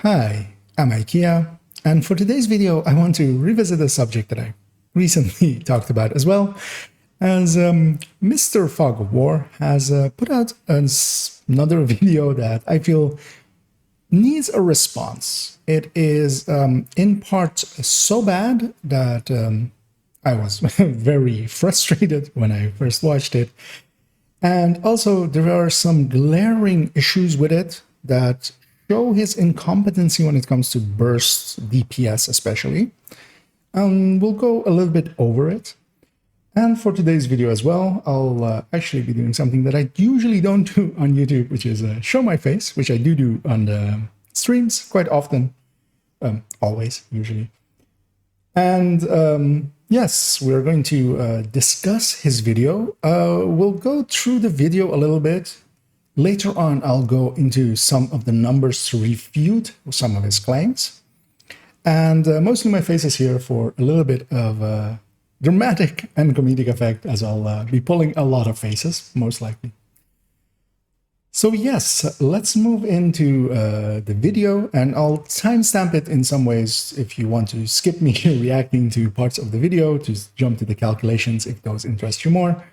Hi, I'm IKEA, and for today's video I want to revisit a subject that I recently talked about as well, as Mr. Fog of War has put out another video that I feel needs a response. It is in part so bad that I was very frustrated when I first watched it, and also there are some glaring issues with it that show his incompetency when it comes to burst DPS especially. We'll go a little bit over it. And for today's video as well, I'll actually be doing something that I usually don't do on YouTube, which is show my face, which I do on the streams quite often, always, usually. And yes, we're going to discuss his video. We'll go through the video a little bit. Later on, I'll go into some of the numbers to refute some of his claims. And mostly my face is here for a little bit of dramatic and comedic effect, as I'll be pulling a lot of faces, most likely. So yes, let's move into the video, and I'll timestamp it in some ways if you want to skip me reacting to parts of the video, to jump to the calculations if those interest you more.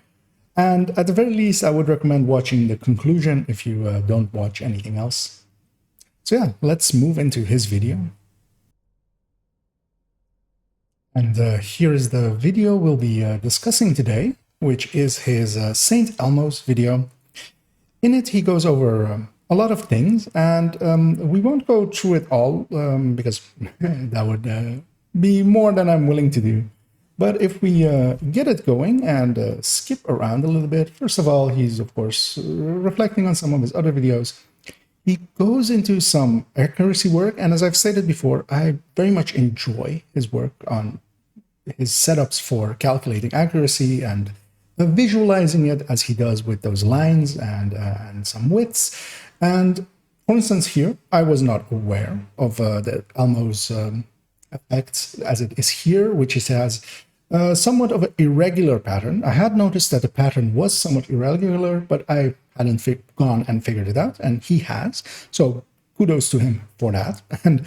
And at the very least, I would recommend watching the conclusion if you don't watch anything else. So yeah, let's move into his video. And here is the video we'll be discussing today, which is his St Elmo's video. In it, he goes over a lot of things, and we won't go through it all because that would be more than I'm willing to do. But if we get it going and skip around a little bit, first of all, he's, of course, reflecting on some of his other videos. He goes into some accuracy work, and as I've stated before, I very much enjoy his work on his setups for calculating accuracy and visualizing it as he does with those lines and some widths. And for instance, here, I was not aware of the Elmo's effects as it is here, which is has somewhat of an irregular pattern. I had noticed that the pattern was somewhat irregular, but I hadn't gone and figured it out, and he has. So kudos to him for that. And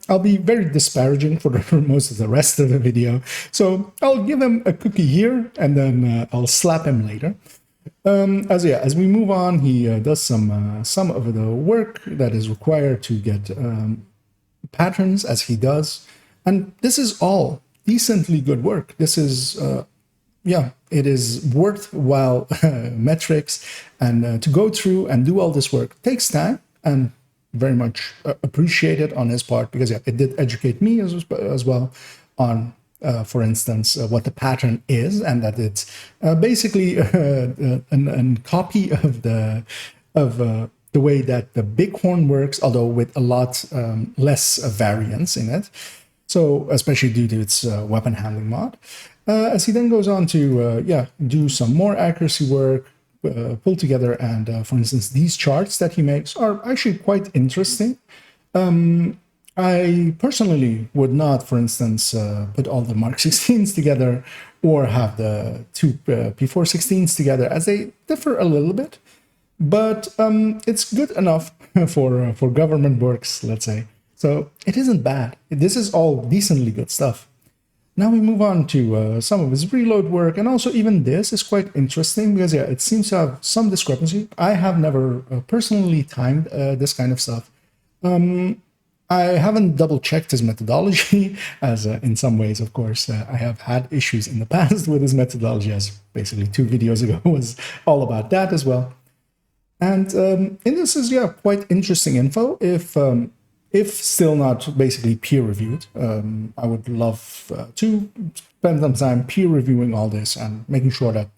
I'll be very disparaging for most of the rest of the video. So I'll give him a cookie here, and then I'll slap him later. As we move on, he does some of the work that is required to get patterns as he does. And this is all decently good work. This is, it is worthwhile metrics. And to go through and do all this work takes time, and very much appreciated on his part, because it did educate me as well on, for instance, what the pattern is, and that it's basically a copy of the way that the bighorn works, although with a lot less variance in it. So especially due to its weapon handling mod. As he then goes on to do some more accuracy work, pull together, and for instance, these charts that he makes are actually quite interesting. I personally would not, for instance, put all the Mark 16s together or have the two P4 16s together, as they differ a little bit. But it's good enough for government works, let's say. So it isn't bad. This is all decently good stuff. Now we move on to some of his reload work, and also even this is quite interesting because it seems to have some discrepancy. I have never personally timed this kind of stuff. I haven't double-checked his methodology, as in some ways, of course, I have had issues in the past with his methodology, as basically 2 videos ago was all about that as well. And this is, quite interesting info, if still not basically peer-reviewed. I would love to spend some time peer-reviewing all this and making sure that,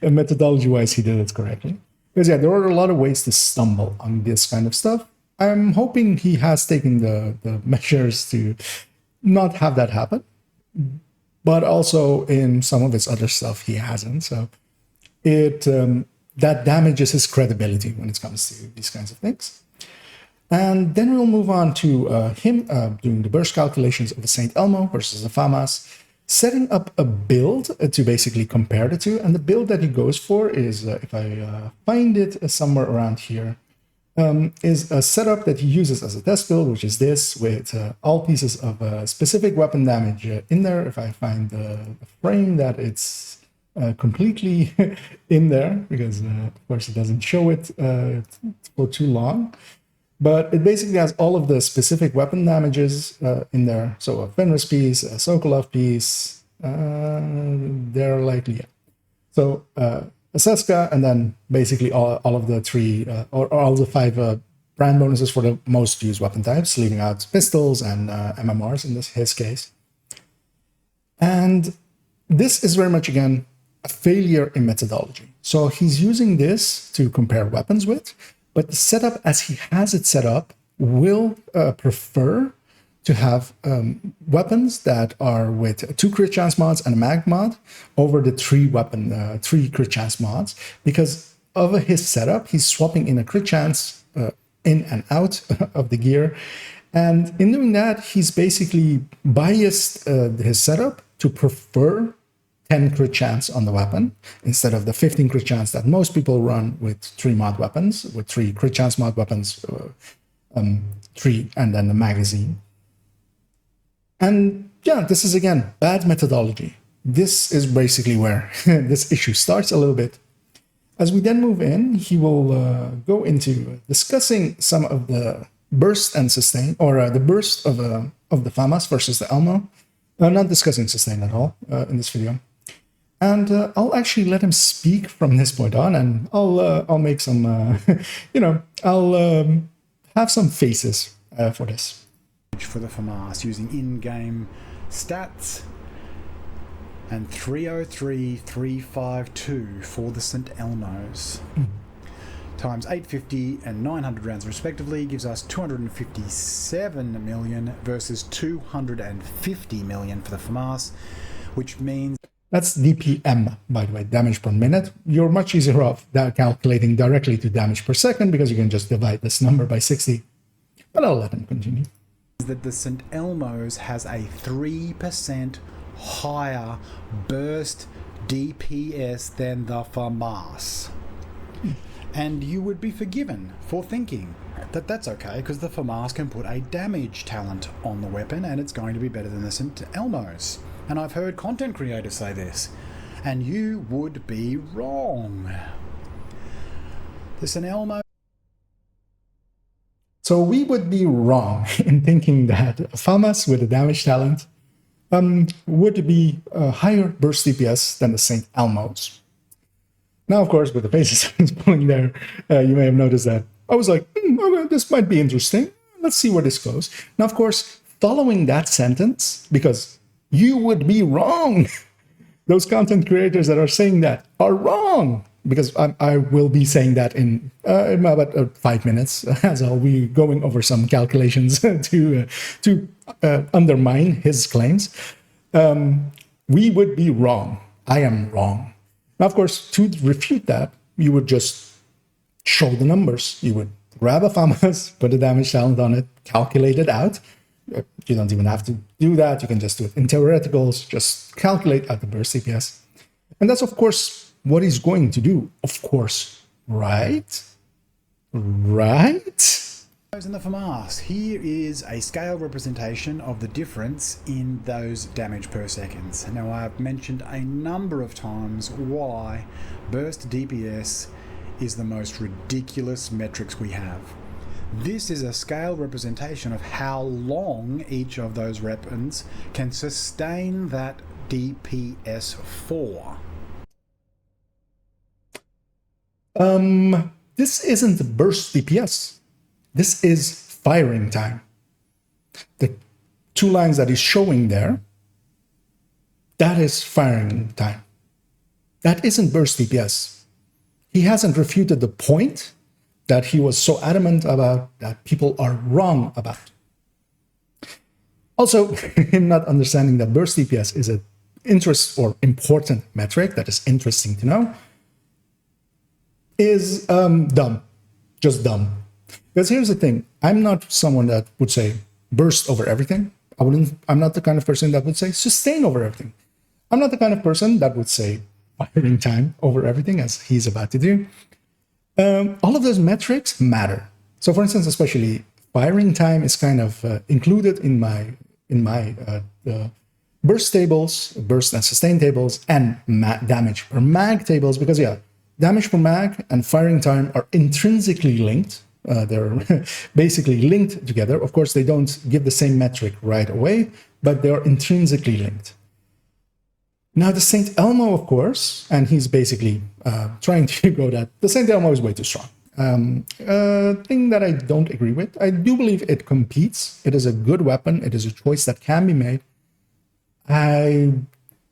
methodology-wise, he did it correctly. Because, there are a lot of ways to stumble on this kind of stuff. I'm hoping he has taken the measures to not have that happen. But also in some of his other stuff, he hasn't. So that damages his credibility when it comes to these kinds of things. And then we'll move on to him doing the burst calculations of the St Elmo versus the FAMAS, setting up a build to basically compare the two. And the build that he goes for is, if I find it somewhere around here, is a setup that he uses as a test build, which is this, with all pieces of specific weapon damage in there. If I find the frame that it's completely in there, because of course it doesn't show it for too long. But it basically has all of the specific weapon damages in there. So a Fenris piece, a Sokolov piece, they're likely, yeah. So a Seska, and then basically all of the three, or all the five brand bonuses for the most used weapon types, leaving out pistols and MMRs in his case. And this is very much, again, a failure in methodology. So he's using this to compare weapons with, but the setup as he has it set up will prefer to have weapons that are with 2 crit chance mods and a mag mod over the 3 crit chance mods. Because of his setup, he's swapping in a crit chance in and out of the gear. And in doing that, he's basically biased his setup to prefer 10 crit chance on the weapon instead of the 15 crit chance that most people run with 3 mod weapons, with 3 crit chance mod weapons, 3 and then the magazine. And yeah, this is again bad methodology. This is basically where this issue starts a little bit. As we then move in, he will go into discussing some of the burst and sustain, or the burst of the FAMAS versus the Elmo. Not discussing sustain at all in this video. And I'll actually let him speak from this point on, and I'll make some, I'll have some faces for this. For the FAMAS using in-game stats, and 303,352 for the St Elmos. Times 850 and 900 rounds respectively gives us 257 million versus 250 million for the FAMAS, which means... That's DPM, by the way, damage per minute. You're much easier off calculating directly to damage per second because you can just divide this number by 60. But I'll let him continue. That the St Elmo's has a 3% higher burst DPS than the FAMAS. And you would be forgiven for thinking that that's okay because the FAMAS can put a damage talent on the weapon and it's going to be better than the St Elmo's. And I've heard content creators say this, and you would be wrong. The St Elmo... So we would be wrong in thinking that a FAMAS with a damage talent would be a higher burst DPS than the St Elmo's. Now, of course, with the faces I was pulling there, you may have noticed that I was like, okay, this might be interesting. Let's see where this goes. Now, of course, following that sentence, because you would be wrong. Those content creators that are saying that are wrong, because I will be saying that in about 5 minutes, as I'll be going over some calculations to undermine his claims. We would be wrong. I am wrong. Now, of course, to refute that, you would just show the numbers. You would grab a FAMAS, put a damage talent on it, calculate it out. You don't even have to do that. You can just do it in theoreticals, just calculate out the burst DPS. And that's, of course, what he's going to do. Of course, right? Right? In the FAMAS, here is a scale representation of the difference in those damage per seconds. Now, I've mentioned a number of times why burst DPS is the most ridiculous metrics we have. This is a scale representation of how long each of those weapons can sustain that DPS for. This isn't burst DPS. This is firing time. The 2 lines that he's showing there, that is firing time. That isn't burst DPS. He hasn't refuted the point that he was so adamant about, that people are wrong about. Also, him not understanding that burst DPS is an interest or important metric that is interesting to know is dumb. Just dumb. Because here's the thing. I'm not someone that would say burst over everything. I'm not the kind of person that would say sustain over everything. I'm not the kind of person that would say firing time over everything, as he's about to do. All of those metrics matter. So for instance, especially firing time is kind of included in my burst tables, burst and sustain tables, and damage per mag tables, because yeah, damage per mag and firing time are intrinsically linked. They're basically linked together. Of course, they don't give the same metric right away, but they're intrinsically linked. Now, the St Elmo, of course, and he's basically trying to go that the St Elmo is way too strong. Thing that I don't agree with. I do believe it competes. It is a good weapon. It is a choice that can be made. I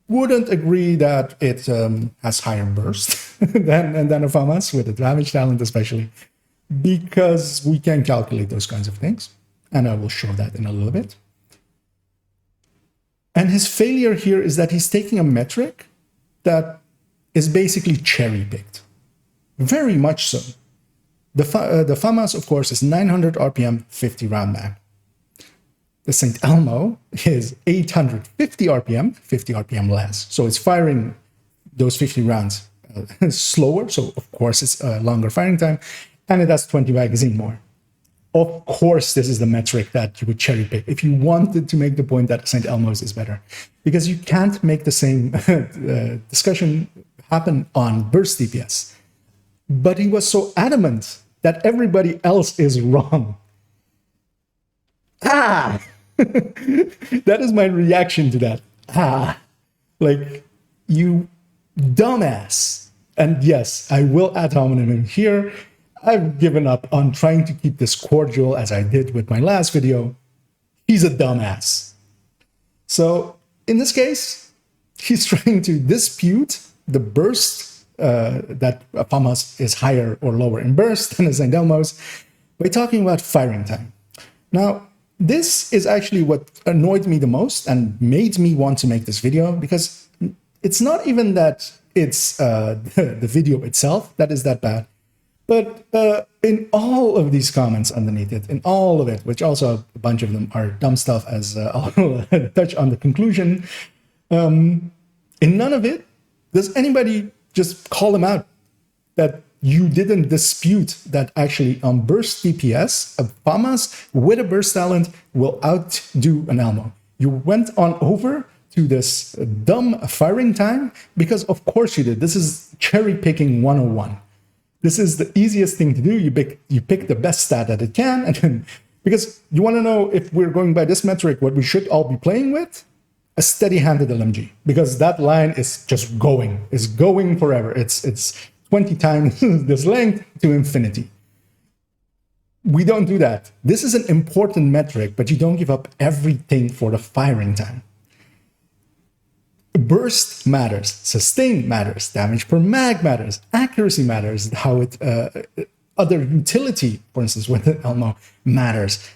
wouldn't agree that it has higher burst than a FAMAS with the damage talent, especially because we can calculate those kinds of things, and I will show that in a little bit. And his failure here is that he's taking a metric that is basically cherry-picked. Very much so. The FAMAS, of course, is 900 RPM, 50 round mag. The St Elmo is 850 RPM, 50 RPM less. So it's firing those 50 rounds slower. So, of course, it's a longer firing time. And it has 20 magazine more. Of course, this is the metric that you would cherry pick if you wanted to make the point that St. Elmo's is better. Because you can't make the same discussion happen on burst DPS. But he was so adamant that everybody else is wrong. That is my reaction to that. Like, you dumbass. And yes, I will ad hominem him here. I've given up on trying to keep this cordial as I did with my last video. He's a dumbass. So in this case, he's trying to dispute the burst that a FAMAS is higher or lower in burst than a St Elmo's by talking about firing time. Now, this is actually what annoyed me the most and made me want to make this video, because it's not even that it's the video itself that is that bad. But in all of these comments underneath it, in all of it, which also a bunch of them are dumb stuff, as I'll touch on the conclusion, in none of it does anybody just call him out that you didn't dispute that actually on burst DPS, a FAMAS with a burst talent will outdo an Elmo. You went on over to this dumb firing time because of course you did. This is cherry picking 101. This is the easiest thing to do. You pick the best stat that it can, and then, because you want to know if we're going by this metric, what we should all be playing with, a steady-handed LMG, because that line is just going, forever. It's 20 times this length to infinity. We don't do that. This is an important metric, but you don't give up everything for the firing time. Burst matters, sustain matters, damage per mag matters, accuracy matters, how it other utility, for instance, with the Elmo matters.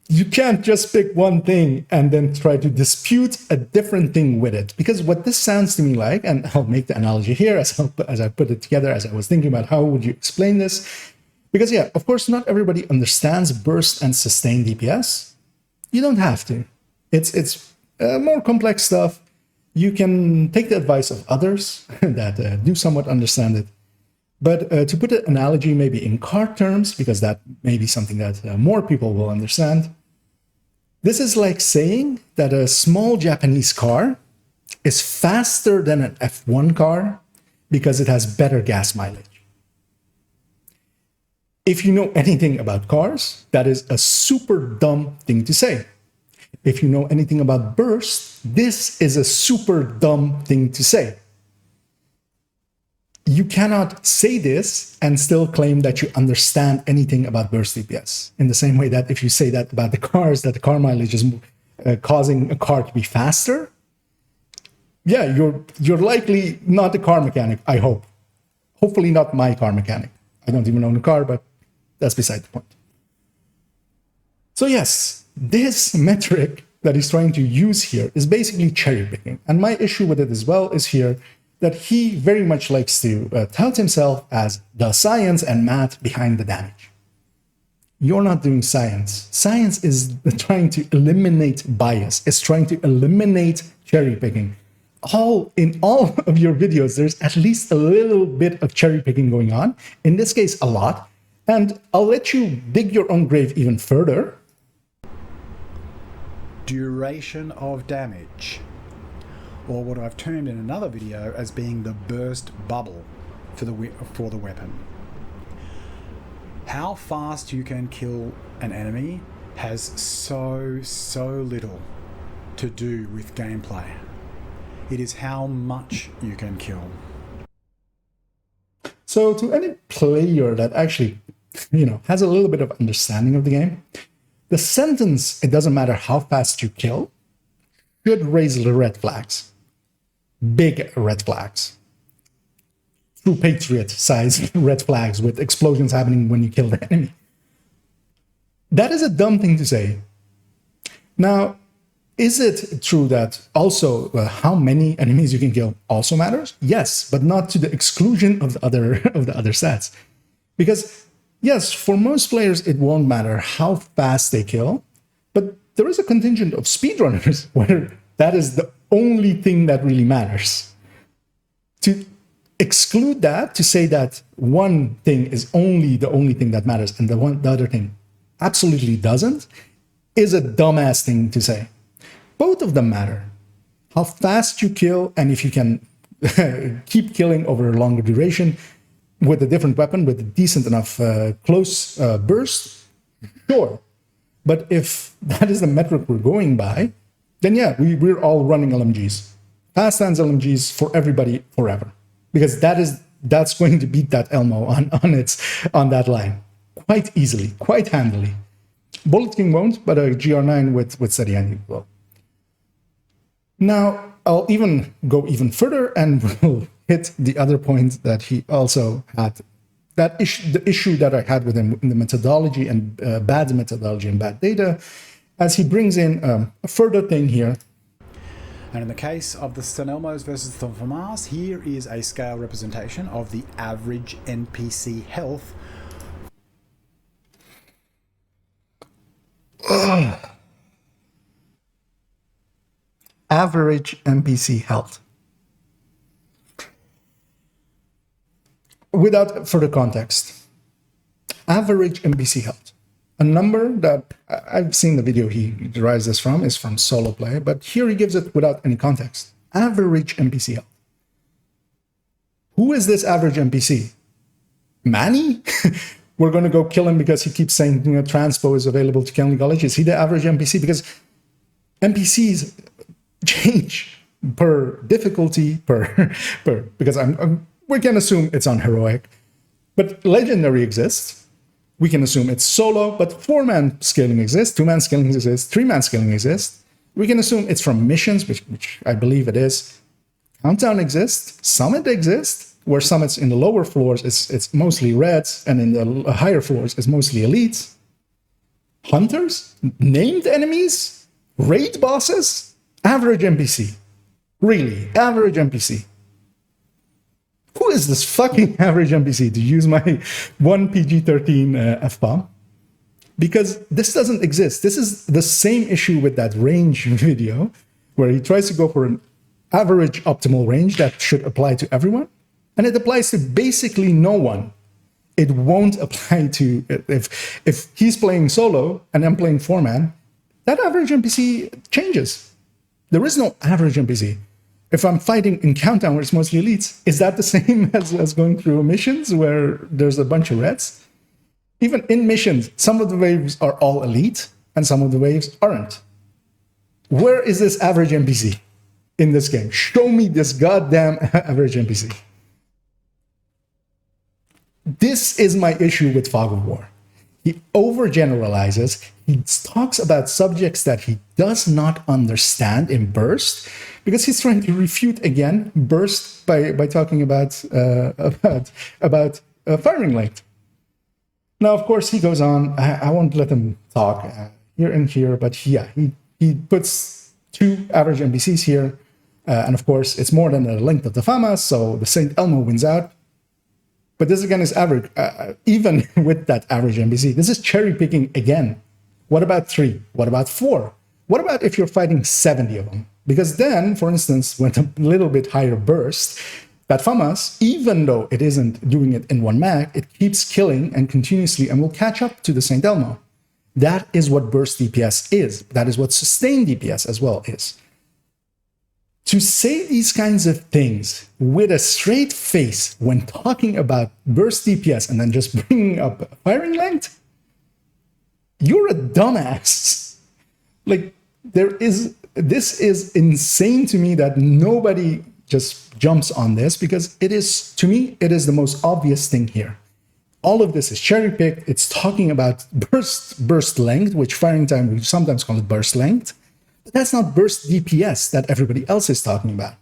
You can't just pick one thing and then try to dispute a different thing with it. Because what this sounds to me like, and I'll make the analogy here as I put it together, as I was thinking about how would you explain this. Because yeah, of course, not everybody understands burst and sustain DPS. You don't have to. It's more complex stuff. You can take the advice of others that do somewhat understand it. But to put an analogy maybe in car terms, because that may be something that more people will understand, this is like saying that a small Japanese car is faster than an F1 car because it has better gas mileage. If you know anything about cars, that is a super dumb thing to say. If you know anything about burst, this is a super dumb thing to say. You cannot say this and still claim that you understand anything about burst DPS. In the same way that if you say that about the cars, that the car mileage is causing a car to be faster, yeah, you're likely not a car mechanic, I hope. Hopefully not my car mechanic. I don't even own a car, but that's beside the point. So yes, this metric that he's trying to use here is basically cherry picking. And my issue with it as well is here that he very much likes to tout himself as the science and math behind the damage. You're not doing science. Science is trying to eliminate bias. It's trying to eliminate cherry picking. In all of your videos, there's at least a little bit of cherry picking going on. In this case, a lot. And I'll let you dig your own grave even further. Duration of damage, or what I've termed in another video as being the burst bubble for the weapon. How fast you can kill an enemy has so little to do with gameplay. It is how much you can kill. So to any player that actually, has a little bit of understanding of the game, the sentence, it doesn't matter how fast you kill, should raise the red flags. Big red flags. True Patriot-sized red flags with explosions happening when you kill the enemy. That is a dumb thing to say. Now, is it true that also how many enemies you can kill also matters? Yes, but not to the exclusion of the other stats. Because yes, for most players it won't matter how fast they kill, but there is a contingent of speedrunners where that is the only thing that really matters. To exclude that, to say that one thing is only the only thing that matters and the other thing absolutely doesn't, is a dumbass thing to say. Both of them matter. How fast you kill, and if you can keep killing over a longer duration with a different weapon, with a decent enough close burst, sure. But if that is the metric we're going by, then yeah, we're all running LMGs. Fast hands LMGs for everybody forever. Because that's going to beat that Elmo on that line. Quite easily, quite handily. Bullet King won't, but a GR9 with steady handing will. Now, I'll even go even further and we'll hit the other point that he also had. The issue that I had with him in the methodology and bad methodology and bad data, as he brings in a further thing here. And in the case of the St Elmos versus the FOMAS, here is a scale representation of the average NPC health. Average NPC health. Without further context, average NPC health. A number that I've seen the video he derives this from is from solo play, but here he gives it without any context. Average NPC health. Who is this average NPC? Manny? We're going to go kill him because he keeps saying transpo is available to Kenley College. Is he the average NPC? Because NPCs change per difficulty, because we can assume it's on heroic, but legendary exists. We can assume it's solo, but 4-man scaling exists, 2-man scaling exists, 3-man scaling exists. We can assume it's from missions, which I believe it is. Countdown exists, Summit exists, where Summits in the lower floors it's mostly reds, and in the higher floors it's mostly elites. Hunters, named enemies, raid bosses, average NPC. Really, average NPC. Who is this fucking average NPC, to use my one PG-13 F-bomb? Because this doesn't exist. This is the same issue with that range video, where he tries to go for an average optimal range that should apply to everyone, and it applies to basically no one. It won't apply to, if he's playing solo and I'm playing 4-man, that average NPC changes. There is no average NPC. If I'm fighting in Countdown, where it's mostly elites, is that the same as going through missions where there's a bunch of reds? Even in missions, some of the waves are all elite, and some of the waves aren't. Where is this average NPC in this game? Show me this goddamn average NPC. This is my issue with Fog of War. He overgeneralizes. He talks about subjects that he does not understand in Burst, because he's trying to refute again Burst by talking about firing length. Now, of course, he goes on. I won't let him talk here and here, but yeah, he puts 2 average NPCs here, and of course, it's more than the length of the FAMAS, so the St Elmo wins out. But this again is average, even with that average NPC. This is cherry picking again. What about 3? What about 4? What about if you're fighting 70 of them? Because then, for instance, with a little bit higher burst, that FAMAS, even though it isn't doing it in 1 mag, it keeps killing and continuously and will catch up to the St Elmo. That is what burst DPS is. That is what sustained DPS as well is. To say these kinds of things with a straight face when talking about burst DPS and then just bringing up firing length, you're a dumbass. Like, this is insane to me that nobody just jumps on this, because it is, to me, it is the most obvious thing here. All of this is cherry-picked. It's talking about burst length, which firing time, we sometimes call it burst length. But that's not burst DPS that everybody else is talking about.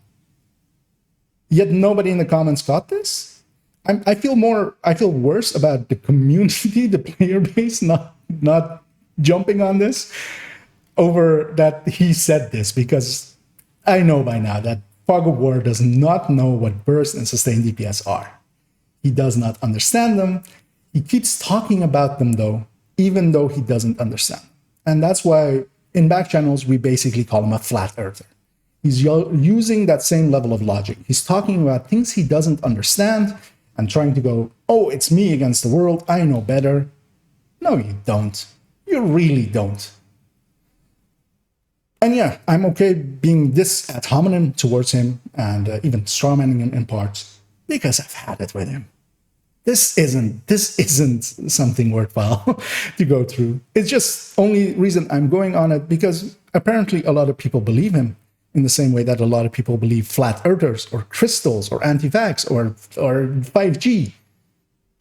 Yet nobody in the comments got this. I feel worse about the community, the player base, not jumping on this over that he said this, because I know by now that Fog of War does not know what burst and sustained DPS are. He does not understand them. He keeps talking about them, though, even though he doesn't understand. And that's why in back channels, we basically call him a flat earther. He's using that same level of logic. He's talking about things he doesn't understand and trying to go, oh, it's me against the world. I know better. No, you don't. You really don't. And yeah, I'm okay being this ad hominem towards him and even strawmanning him in parts, because I've had it with him. This isn't something worthwhile to go through. It's just only reason I'm going on it because apparently a lot of people believe him in the same way that a lot of people believe flat earthers or crystals or anti-vax or 5G.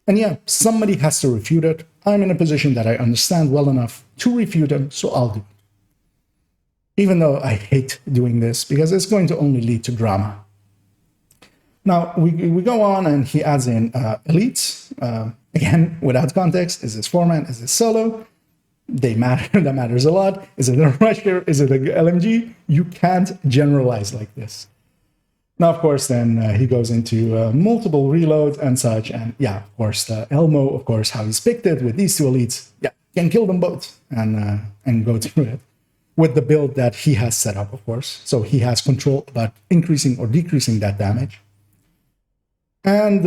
And yeah, somebody has to refute it. I'm in a position that I understand well enough to refute him, so I'll do it. Even though I hate doing this because it's going to only lead to drama. Now, we go on and he adds in elites. Again, without context, is this 4-man, is this solo? They matter, that matters a lot. Is it a rusher, is it a LMG? You can't generalize like this. Now, of course, then he goes into multiple reloads and such. And yeah, of course, Elmo, of course, how he's picked it with these two elites. Yeah, can kill them both and go through it. With the build that he has set up, of course. So he has control about increasing or decreasing that damage. And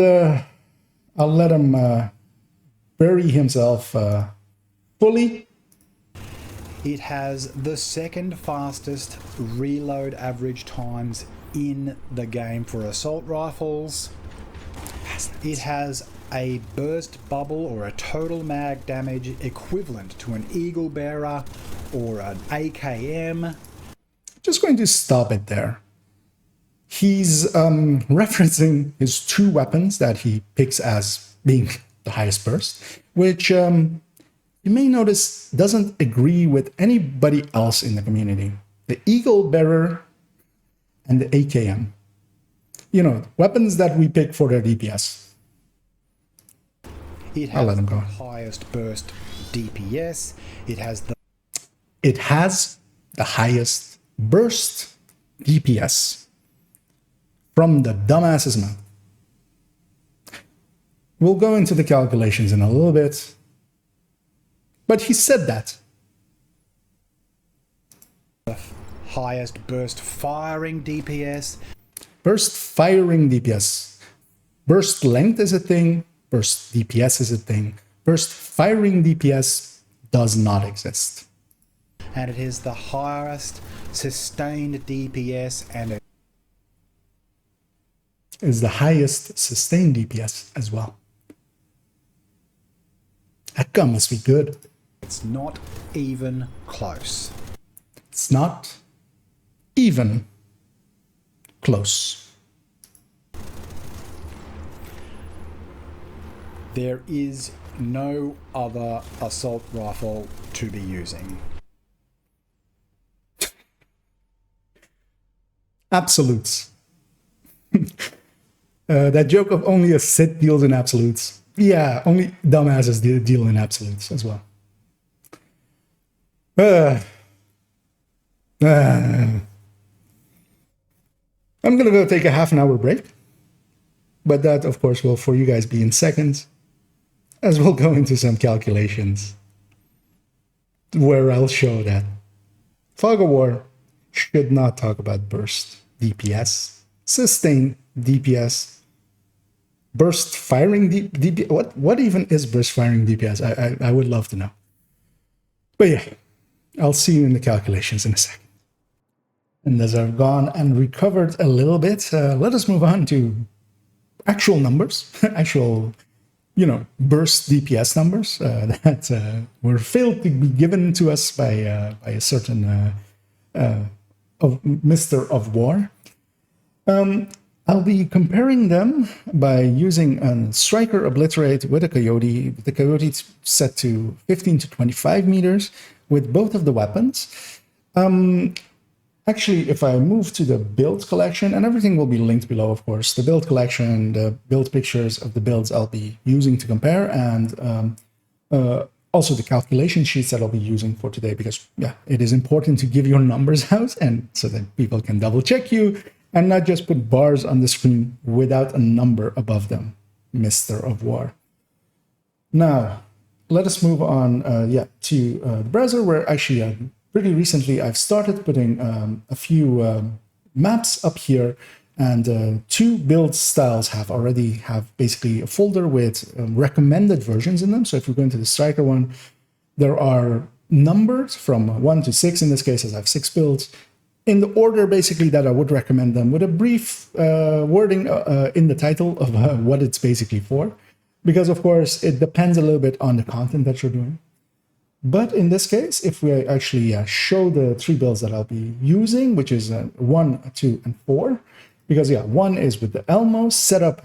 I'll let him bury himself fully. It has the second fastest reload average times in the game for assault rifles. It has a burst bubble or a total mag damage equivalent to an Eagle Bearer or an AKM. Just going to stop it there. He's referencing his two weapons that he picks as being the highest burst, which you may notice doesn't agree with anybody else in the community. The Eagle Bearer and the AKM. You know, weapons that we pick for their DPS. It has the highest burst DPS. It has the highest burst DPS. From the dumbass's mouth. We'll go into the calculations in a little bit. But he said that. The highest burst firing DPS. Burst firing DPS. Burst length is a thing. Burst DPS is a thing. Burst firing DPS does not exist. And it is the highest sustained DPS and is the highest sustained DPS as well. That gun must be good. It's not even close. It's not even close. There is no other assault rifle to be using. Absolutes. That joke of only a Sith deals in absolutes. Yeah, only dumbasses deal in absolutes as well. I'm gonna go take a half-an-hour break. But that, of course, will for you guys be in seconds, as we'll go into some calculations where I'll show that Fog of War should not talk about burst DPS, sustain DPS, burst firing DPS. What even is burst firing DPS? I would love to know. But yeah, I'll see you in the calculations in a second. And as I've gone and recovered a little bit, let us move on to actual numbers, actual, burst DPS numbers that were failed to be given to us by a certain Mr. of War. I'll be comparing them by using a striker obliterate with a coyote. The coyote is set to 15 to 25 meters with both of the weapons. Actually, if I move to the build collection, and everything will be linked below, of course, the build collection, the build pictures of the builds I'll be using to compare, and also the calculation sheets that I'll be using for today, because yeah, it is important to give your numbers out and so that people can double check you and not just put bars on the screen without a number above them, Mr. of War. Now, let us move on to the browser, where actually pretty recently I've started putting a few maps up here, and two build styles have basically a folder with recommended versions in them. So if we go into the striker one, there are numbered from 1 to 6 in this case, as I have 6 builds, in the order basically that I would recommend them, with a brief wording in the title of what it's basically for. Because of course it depends a little bit on the content that you're doing. But in this case, if we actually show the 3 builds that I'll be using, which is 1, 2, and 4, because 1 is with the Elmo, set up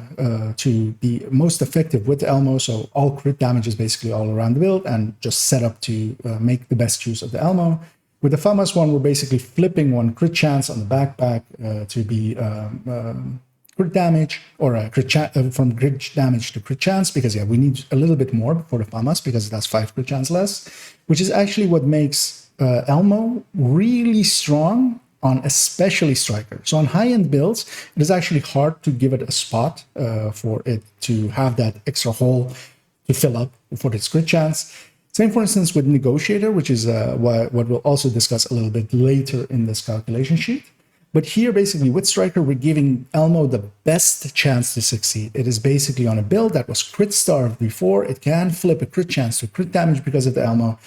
to be most effective with the Elmo, so all crit damage is basically all around the build, and just set up to make the best use of the Elmo. With the FAMAS one, we're basically flipping 1 crit chance on the backpack to be crit damage, or from crit damage to crit chance, because we need a little bit more for the FAMAS, because that's 5 crit chance less, which is actually what makes Elmo really strong on especially striker. So on high-end builds, it is actually hard to give it a spot for it to have that extra hole to fill up for its crit chance. Same, for instance, with Negotiator, which is what we'll also discuss a little bit later in this calculation sheet. But here, basically, with Striker, we're giving Elmo the best chance to succeed. It is basically on a build that was crit starved before. It can flip a crit chance to crit damage because of the Elmo.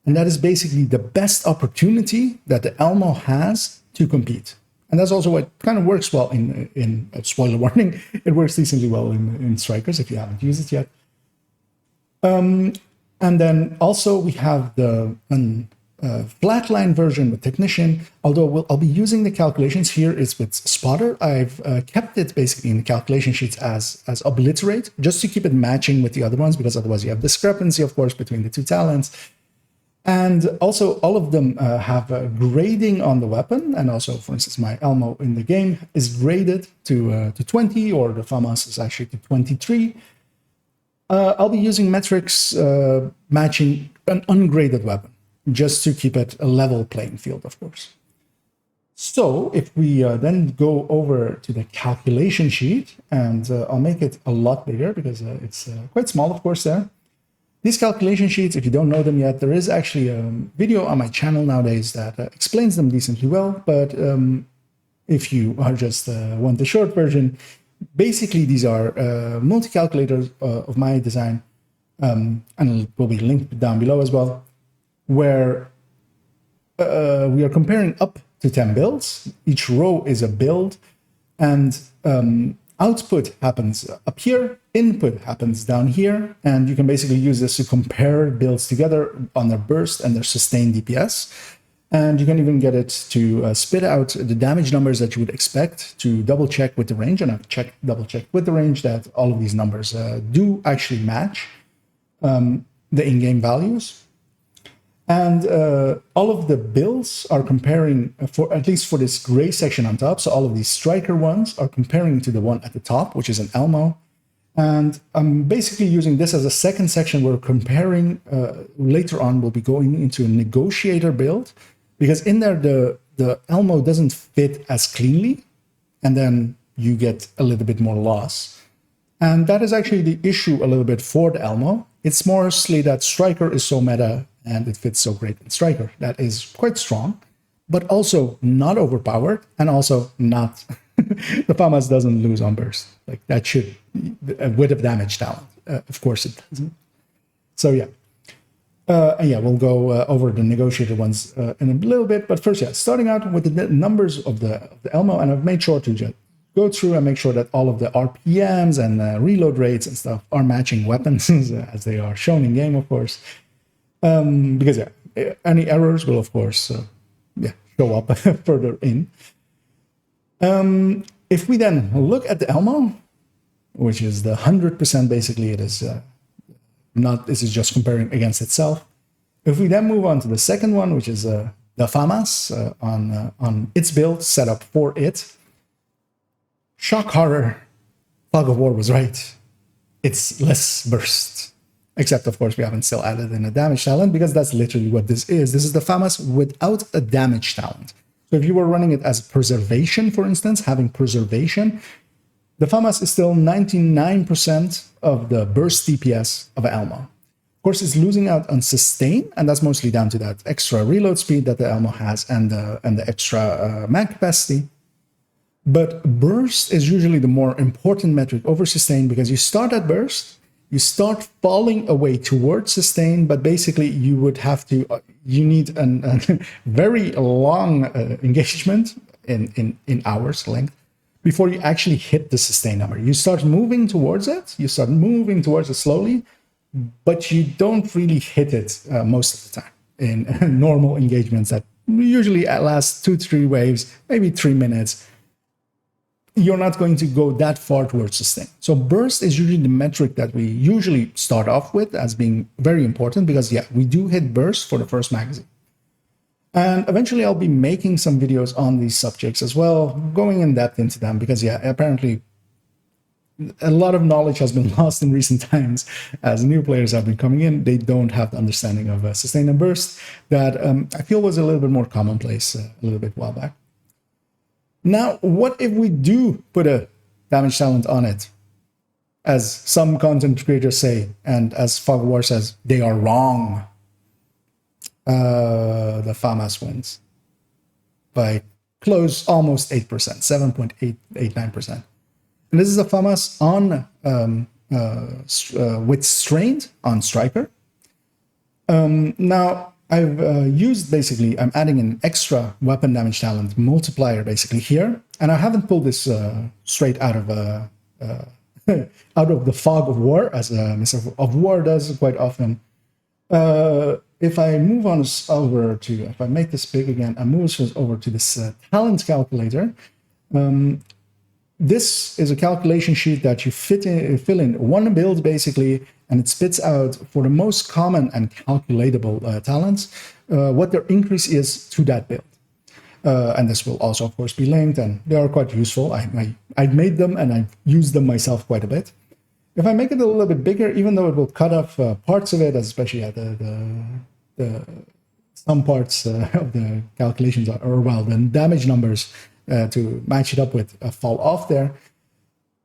And that is basically the best opportunity that the Elmo has to compete. And that's also what kind of works well in spoiler warning, it works decently well in Strikers if you haven't used it yet. And then also we have the flatline version with Technician, although I'll be using the calculations here is with Spotter. I've kept it basically in the calculation sheets as Obliterate, just to keep it matching with the other ones, because otherwise you have discrepancy, of course, between the two talents. And also all of them have a grading on the weapon, and also, for instance, my Elmo in the game is graded to 20, or the FAMAS is actually to 23. I'll be using metrics matching an ungraded weapon, just to keep it a level playing field, of course. So if we then go over to the calculation sheet, and I'll make it a lot bigger because it's quite small, of course, there. These calculation sheets, if you don't know them yet, there is actually a video on my channel nowadays that explains them decently well, but if you are just want the short version, basically these are multi-calculators of my design, and it will be linked down below as well, where we are comparing up to 10 builds. Each row is a build, and output happens up here, input happens down here, and you can basically use this to compare builds together on their burst and their sustained DPS. And you can even get it to spit out the damage numbers that you would expect to double check with the range, and I've double checked with the range that all of these numbers do actually match the in-game values. And all of the builds are comparing, for at least for this gray section on top, so all of these striker ones are comparing to the one at the top, which is an Elmo. And I'm basically using this as a second section. We're comparing, later on we'll be going into a negotiator build, because in there the Elmo doesn't fit as cleanly, and then you get a little bit more loss. And that is actually the issue a little bit for the Elmo. It's mostly that Striker is so meta, and it fits so great in Striker. That is quite strong, but also not overpowered, and also not the FAMAS doesn't lose on burst. Like that should, with a damage talent. Of course it doesn't. So yeah. And yeah, we'll go over the negotiated ones in a little bit. But first, yeah, starting out with the numbers of the Elmo, and I've made sure to just go through and make sure that all of the RPMs and reload rates and stuff are matching weapons as they are shown in game, of course. Because yeah, any errors will, of course, show up further in. If we then look at the Elmo, which is the 100%, basically, it is this is just comparing against itself. If we then move on to the second one, which is the FAMAS on its build set up for it, shock horror, Fog of War was right. It's less burst. Except, of course, we haven't still added in a damage talent because that's literally what this is. This is the FAMAS without a damage talent. So if you were running it as preservation, for instance, having preservation, the FAMAS is still 99% of the burst DPS of Elmo. Of course, it's losing out on sustain, and that's mostly down to that extra reload speed that the Elmo has and the extra mag capacity. But burst is usually the more important metric over sustain because you start at burst, you start falling away towards sustain, but basically you would have to, you need a very long engagement in hours length before you actually hit the sustain number. You start moving towards it, slowly, but you don't really hit it most of the time in normal engagements that usually last 2-3 waves, maybe 3 minutes. You're not going to go that far towards sustain. So burst is usually the metric that we usually start off with as being very important because, yeah, we do hit burst for the first magazine. And eventually I'll be making some videos on these subjects as well, going in depth into them because, yeah, apparently a lot of knowledge has been lost in recent times as new players have been coming in. They don't have the understanding of sustain and burst that I feel was a little bit more commonplace a little bit while back. Now, what if we do put a damage talent on it? As some content creators say, and as Fog of War says, they are wrong. The FAMAS wins by close, almost 8%, 7.889%. And this is the FAMAS on with strained on striker. Now I've used basically, I'm adding an extra weapon damage talent multiplier basically here, and I haven't pulled this straight out of the Fog of War as Mr. of War does quite often. If I move on over to, if I make this big again, I move this over to this talent calculator. This is a calculation sheet that you fill in one build basically, and it spits out for the most common and calculatable talents what their increase is to that build. And this will also, of course, be linked, and they are quite useful. I made them and I've used them myself quite a bit. If I make it a little bit bigger, even though it will cut off parts of it, especially at some parts of the calculations, or well, the damage numbers to match it up with fall off there,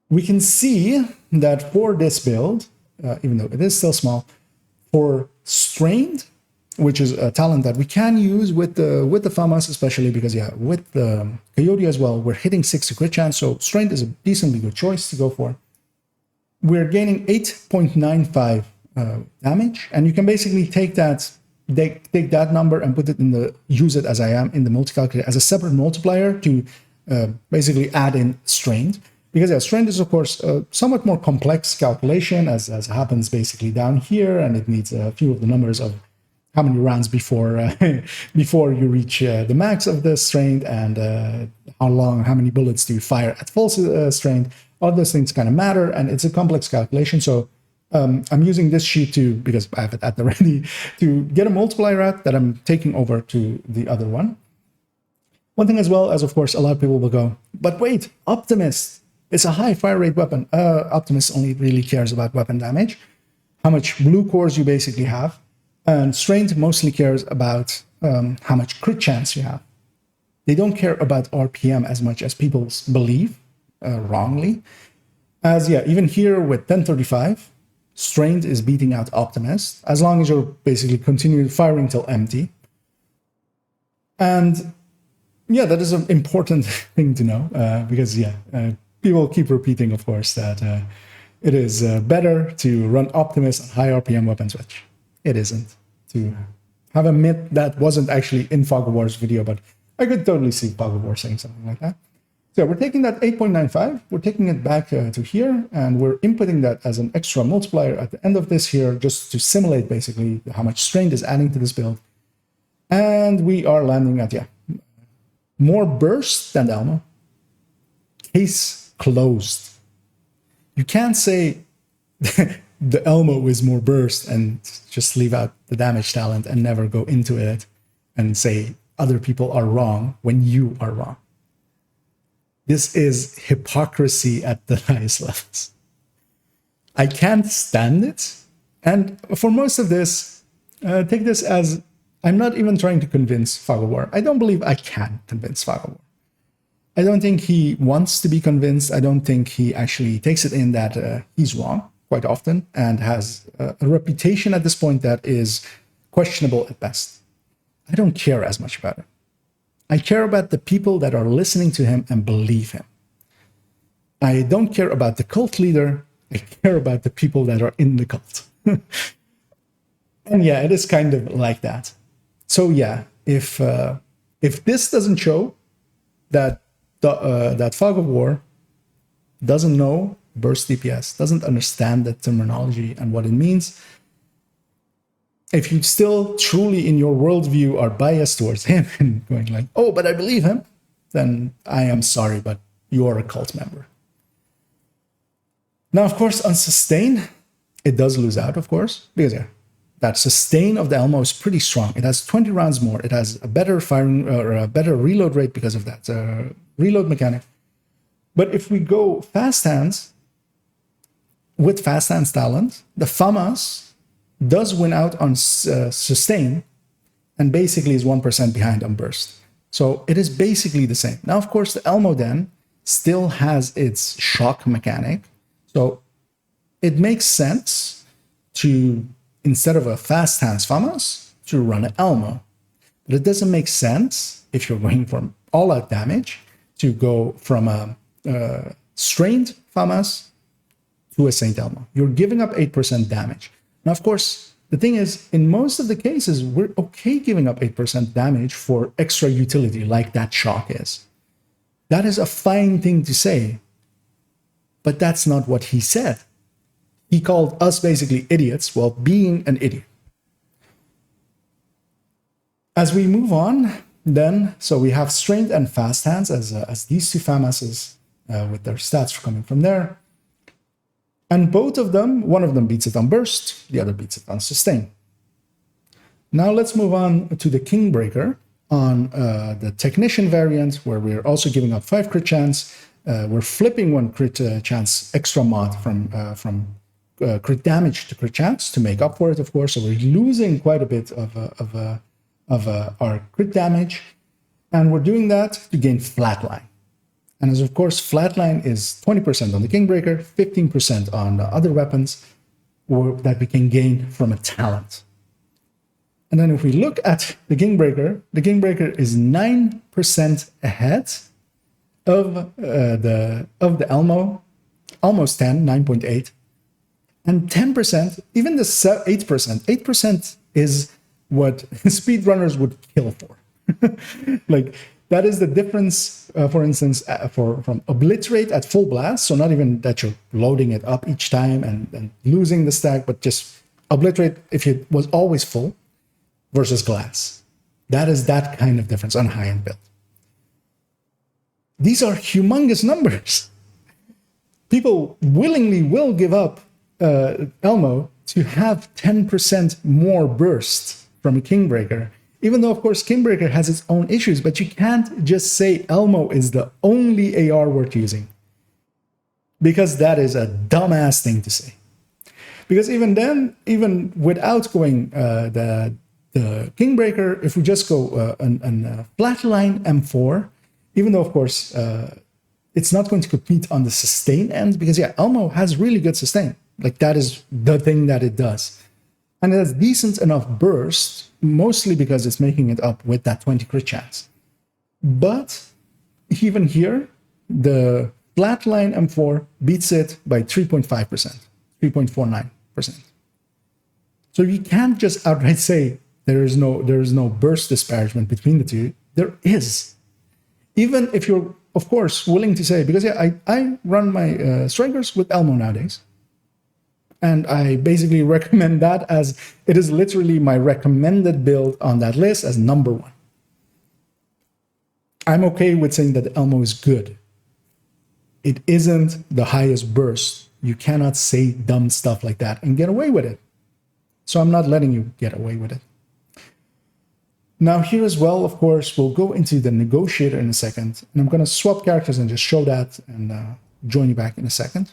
we can see that for this build, even though it is still small, for strained, which is a talent that we can use with the FAMAS, especially because, yeah, with the Coyote as well, we're hitting 60 crit chance, so strained is a decently good choice to go for. We're gaining 8.95 damage, and you can basically take that number and put it use it as I am in the multi-calculator as a separate multiplier to basically add in strained. Because yeah, strained is of course a somewhat more complex calculation as happens basically down here, and it needs a few of the numbers of how many rounds before you reach the max of the strained, and how many bullets do you fire at full strained. All those things kind of matter, and it's a complex calculation. So I'm using this sheet because I have it at the ready, to get a multiplier out that I'm taking over to the other one. One thing as well, as of course a lot of people will go, but wait, Optimist, it's a high fire rate weapon. Optimist only really cares about weapon damage, how much blue cores you basically have, and Strained mostly cares about how much crit chance you have. They don't care about RPM as much as people believe, wrongly. As yeah, even here with 1035, Strained is beating out Optimist, as long as you're basically continuing firing till empty. And Yeah, that is an important thing to know because, yeah, people keep repeating, of course, that it is better to run Optimus on high RPM weapon switch. It isn't. To have a myth that wasn't actually in Fog of War's video, but I could totally see Fog of War saying something like that. So we're taking that 8.95, we're taking it back to here, and we're inputting that as an extra multiplier at the end of this here, just to simulate basically how much strain is adding to this build. And we are landing at, yeah, more burst than the Elmo. Case closed. You can't say the Elmo is more burst and just leave out the damage talent and never go into it and say other people are wrong when you are wrong. This is hypocrisy at the highest levels. I can't stand it. And for most of this, take this as I'm not even trying to convince Fog of War. I don't believe I can convince Fog of War. I don't think he wants to be convinced. I don't think he actually takes it in that he's wrong quite often and has a reputation at this point that is questionable at best. I don't care as much about it. I care about the people that are listening to him and believe him. I don't care about the cult leader. I care about the people that are in the cult. And yeah, it is kind of like that. So yeah, if this doesn't show that that Fog of War doesn't know burst DPS, doesn't understand the terminology and what it means, if you still truly in your worldview are biased towards him and going like, oh, but I believe him, then I am sorry, but you are a cult member. Now, of course, on sustain, it does lose out, of course, because yeah, that sustain of the Elmo is pretty strong. It has 20 rounds more. It has a better firing or a better reload rate because of that reload mechanic. But if we go fast hands, with fast hands talent, the FAMAS does win out on sustain and basically is 1% behind on burst. So it is basically the same. Now, of course, the Elmo then still has its shock mechanic. So it makes sense to, instead of a fast hands FAMAS, to run an Elmo. But it doesn't make sense if you're going for all out damage to go from a strained FAMAS to a St Elmo. You're giving up 8% damage. Now, of course, the thing is, in most of the cases, we're okay giving up 8% damage for extra utility like that shock is. That is a fine thing to say, but that's not what he said. He called us basically idiots while being an idiot. As we move on, then, so we have strength and fast hands as these two FAMASs with their stats coming from there. And both of them, one of them beats it on burst, the other beats it on sustain. Now let's move on to the Kingbreaker on the Technician variant, where we're also giving up 5 crit chance. We're flipping 1 crit chance extra mod from crit damage to crit chance to make up for it, of course. So we're losing quite a bit of our crit damage. And we're doing that to gain flatline. And as of course, flatline is 20% on the Kingbreaker, 15% on the other weapons that we can gain from a talent. And then if we look at the Kingbreaker is 9% ahead of the Elmo, almost 10, 9.8, and 10%, even the 8% is what speedrunners would kill for. Like, that is the difference, for instance, from obliterate at full blast, so not even that you're loading it up each time and losing the stack, but just obliterate if it was always full, versus glass. That is that kind of difference on high-end build. These are humongous numbers. People willingly will give up Elmo to have 10% more burst from a Kingbreaker. Even though, of course, Kingbreaker has its own issues, but you can't just say Elmo is the only AR worth using. Because that is a dumbass thing to say. Because even then, even without going the Kingbreaker, if we just go a flatline M4, even though, of course, it's not going to compete on the sustain end, because, yeah, Elmo has really good sustain. Like, that is the thing that it does. And it has decent enough burst, mostly because it's making it up with that 20 crit chance. But even here, the flatline M4 beats it by 3.5%, 3.49%. So you can't just outright say there is no burst disparagement between the two. There is. Even if you're, of course, willing to say, because yeah, I run my strikers with Elmo nowadays. And I basically recommend that as it is literally my recommended build on that list as number one. I'm okay with saying that the Elmo is good. It isn't the highest burst. You cannot say dumb stuff like that and get away with it. So I'm not letting you get away with it. Now here as well, of course, we'll go into the negotiator in a second. And I'm going to swap characters and just show that and join you back in a second.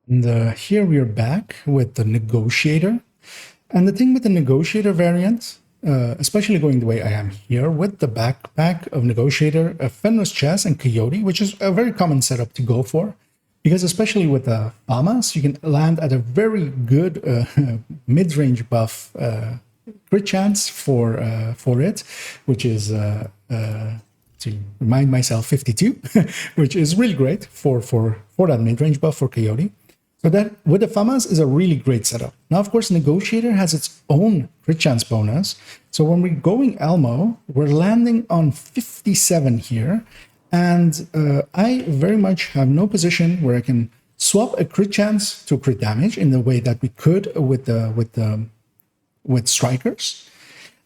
And here we are back with the negotiator. And the thing with the negotiator variant, especially going the way I am here with the backpack of negotiator, a Fenris chest and coyote, which is a very common setup to go for, because especially with the FAMAs, you can land at a very good mid-range buff crit chance for it, which is to remind myself 52, which is really great for that mid-range buff for coyote. So that with the FAMAs is a really great setup. Now, of course, Negotiator has its own crit chance bonus. So when we're going Elmo, we're landing on 57 here. And I very much have no position where I can swap a crit chance to crit damage in the way that we could with strikers.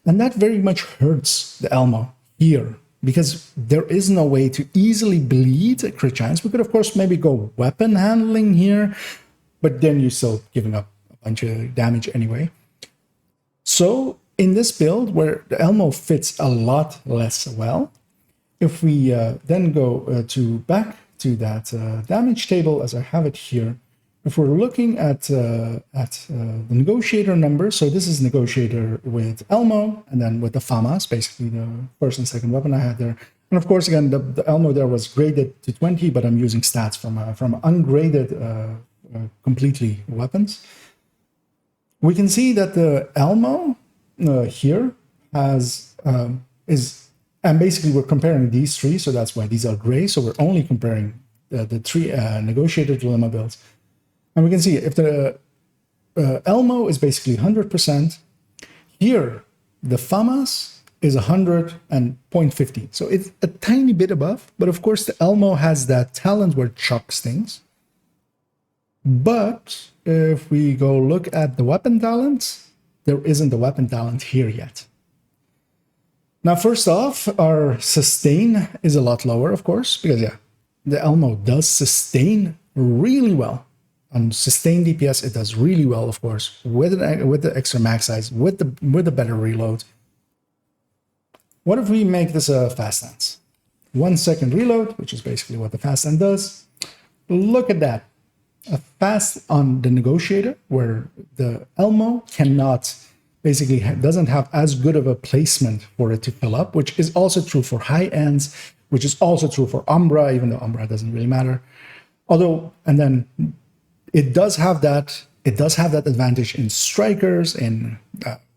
And that very much hurts the Elmo here, because there is no way to easily bleed a crit chance. We could, of course, maybe go weapon handling here, but then you're still giving up a bunch of damage anyway. So in this build, where the Elmo fits a lot less well, if we then go back to that damage table as I have it here, if we're looking at the negotiator number, so this is negotiator with Elmo, and then with the FAMAS, basically the first and second weapon I had there. And of course, again, the Elmo there was graded to 20, but I'm using stats from ungraded completely weapons. We can see that the Elmo here is, and basically we're comparing these three, so that's why these are gray. So we're only comparing the three negotiator dilemma builds. And we can see if the Elmo is basically 100%, here the FAMAS is 100 and 0.50. So it's a tiny bit above, but of course the Elmo has that talent where it chucks things. But if we go look at the weapon talents, there isn't a weapon talent here yet. Now, first off, our sustain is a lot lower, of course, because yeah, the Elmo does sustain really well. On sustain DPS, it does really well, of course, with the extra max size, with the better reload. What if we make this a fast stance? 1 second reload, which is basically what the fast stance does. Look at that. A fast on the negotiator, where the Elmo cannot, basically doesn't have as good of a placement for it to fill up, which is also true for high ends, which is also true for Umbra, even though Umbra doesn't really matter. Although, and then it does have that advantage in strikers, in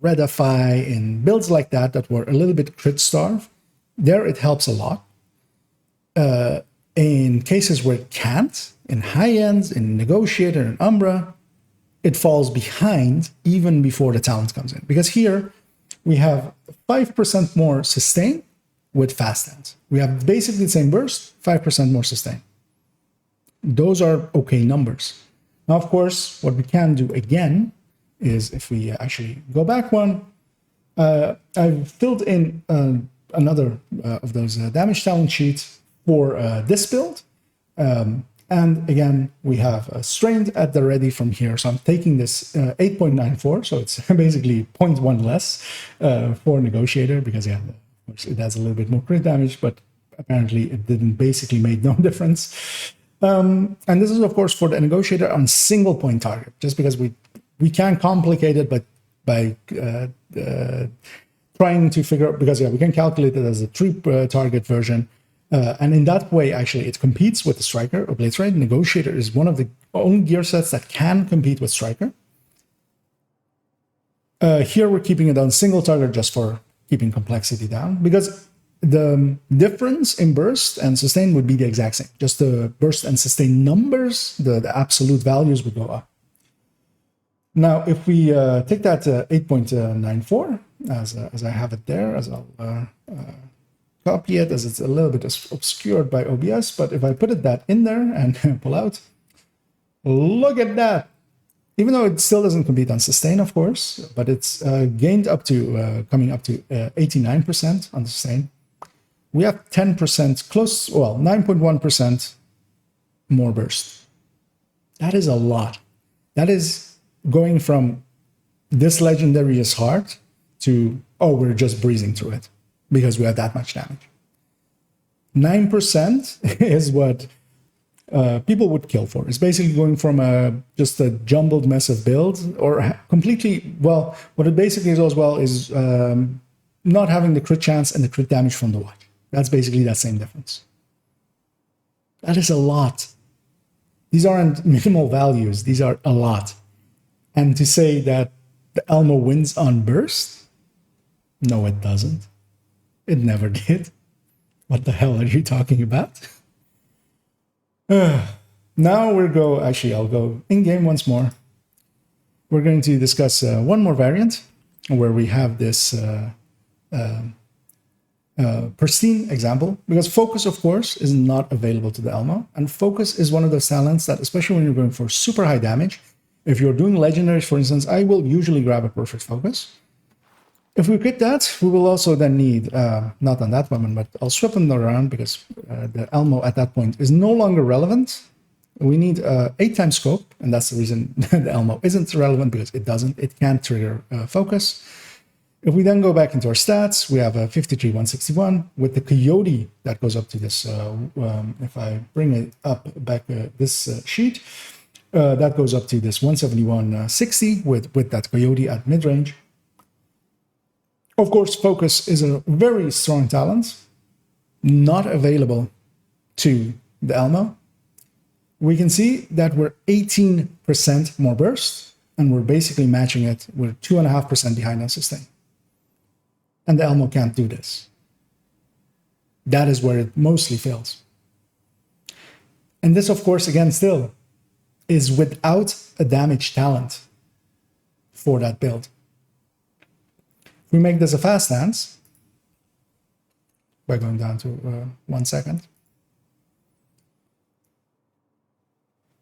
Redify, in builds like that were a little bit crit starved. There it helps a lot. In cases where it can't, in high ends, in Negotiator, and Umbra, it falls behind even before the talent comes in. Because here we have 5% more sustain with fast hands. We have basically the same burst, 5% more sustain. Those are okay numbers. Now, of course, what we can do again is if we actually go back one, I've filled in another of those damage talent sheets for this build. And again, we have strained at the ready from here. So I'm taking this 8.94. So it's basically 0.1 less for Negotiator, because yeah, of course it has a little bit more crit damage, but apparently it didn't basically make no difference. And this is, of course, for the Negotiator on single point target, just because we can complicate it, but by trying to figure out, because yeah, we can calculate it as a 3 target version. And in that way, actually, it competes with the Striker or Blades Raid. Negotiator is one of the only gear sets that can compete with Striker. Here we're keeping it on single target just for keeping complexity down, because the difference in burst and sustain would be the exact same. Just the burst and sustain numbers, the absolute values would go up. Now, if we take that 8.94 as I have it there, as I'll copy it, as it's a little bit obscured by OBS, but if I put that in there and pull out, look at that. Even though it still doesn't compete on sustain, of course, but it's gained up to, coming up to 89% on sustain. We have 10% close, well, 9.1% more burst. That is a lot. That is going from this legendary is hard to, oh, we're just breezing through it because we have that much damage. 9% is what people would kill for. It's basically going from just a jumbled mess of builds, or completely, well, what it basically is as well is not having the crit chance and the crit damage from the watch. That's basically that same difference. That is a lot. These aren't minimal values. These are a lot. And to say that the Elmo wins on burst? No, it doesn't. It never did. What the hell are you talking about? Now I'll go in-game once more. We're going to discuss one more variant where we have this pristine example, because focus, of course, is not available to the Elmo. And focus is one of those talents that, especially when you're going for super high damage, if you're doing legendaries, for instance, I will usually grab a perfect focus. If we quit that, we will also then need, not on that moment, but I'll swap them around because the Elmo at that point is no longer relevant. We need 8 times scope, and that's the reason the Elmo isn't relevant, because it can't trigger focus. If we then go back into our stats, we have a 53, 161 with the coyote that goes up to this. If I bring it up back this sheet, that goes up to this 171, 60 with that coyote at mid-range. Of course, focus is a very strong talent, not available to the Elmo. We can see that we're 18% more burst, and we're basically matching it. We're 2.5% behind on sustain. And the Elmo can't do this. That is where it mostly fails. And this, of course, again, still is without a damage talent for that build. If we make this a fast stance, by going down to 1 second,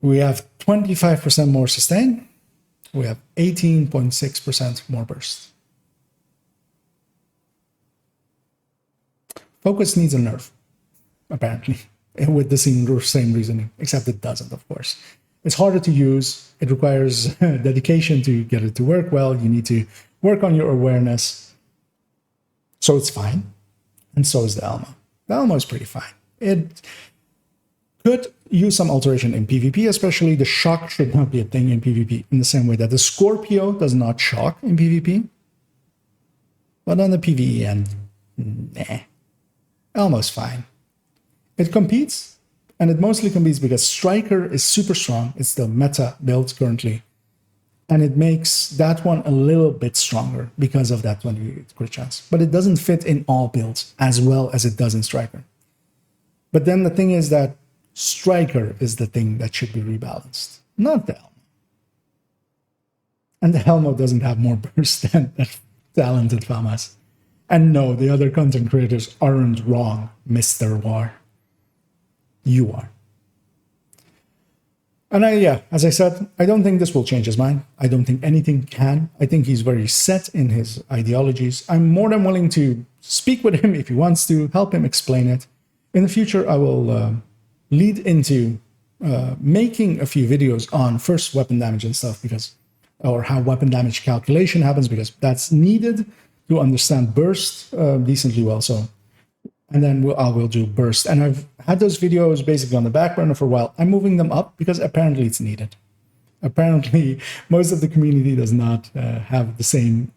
we have 25% more sustain. We have 18.6% more burst. Focus needs a nerf, apparently, with the same reasoning, except it doesn't, of course. It's harder to use. It requires dedication to get it to work well. You need to work on your awareness. So it's fine. And so is the Elmo. The Elmo is pretty fine. It could use some alteration in PvP, especially the shock should not be a thing in PvP, in the same way that the Scorpio does not shock in PvP. But on the PvE end, nah. Elmo's fine. It competes, and it mostly competes because Striker is super strong. It's the meta build currently. And it makes that one a little bit stronger because of that 20 crit chance. But it doesn't fit in all builds as well as it does in Striker. But then the thing is that Striker is the thing that should be rebalanced, not the Elmo. And the Elmo doesn't have more burst than that talented FAMAS. And no, the other content creators aren't wrong, Mr. War. You are. And as I said, I don't think this will change his mind. I don't think anything can. I think he's very set in his ideologies. I'm more than willing to speak with him if he wants to, help him explain it. In the future, I will lead into making a few videos on first weapon damage and stuff, or how weapon damage calculation happens, because that's needed to understand burst decently well. And then I will do burst. And I've had those videos basically on the back burner for a while. I'm moving them up because apparently it's needed. Apparently, most of the community does not have the same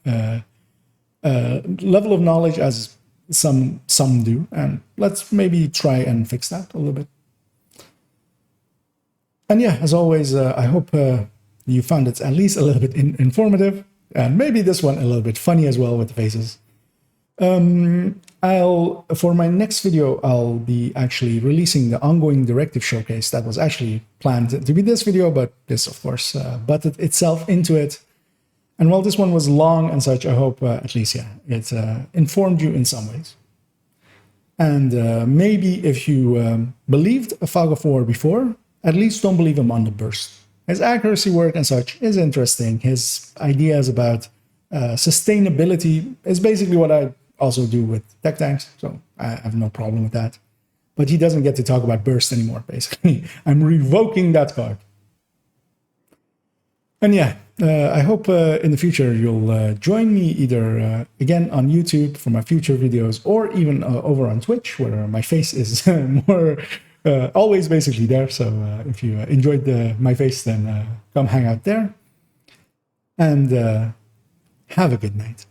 level of knowledge as some do. And let's maybe try and fix that a little bit. And as always, I hope you found it at least a little bit informative. And maybe this one a little bit funny as well with the faces. For my next video, I'll be actually releasing the ongoing directive showcase that was actually planned to be this video, but this, of course, butted itself into it. And while this one was long and such, I hope at least, yeah, it informed you in some ways. And maybe if you believed a FOW of War before, at least don't believe him on the burst. His accuracy work and such is interesting. His ideas about sustainability is basically what I also do with tech tanks, so I have no problem with that. But he doesn't get to talk about burst anymore, basically. I'm revoking that card. And yeah, I hope in the future you'll join me either again on YouTube for my future videos, or even over on Twitch, where my face is more always basically there. So if you enjoyed my face, then come hang out there. And have a good night.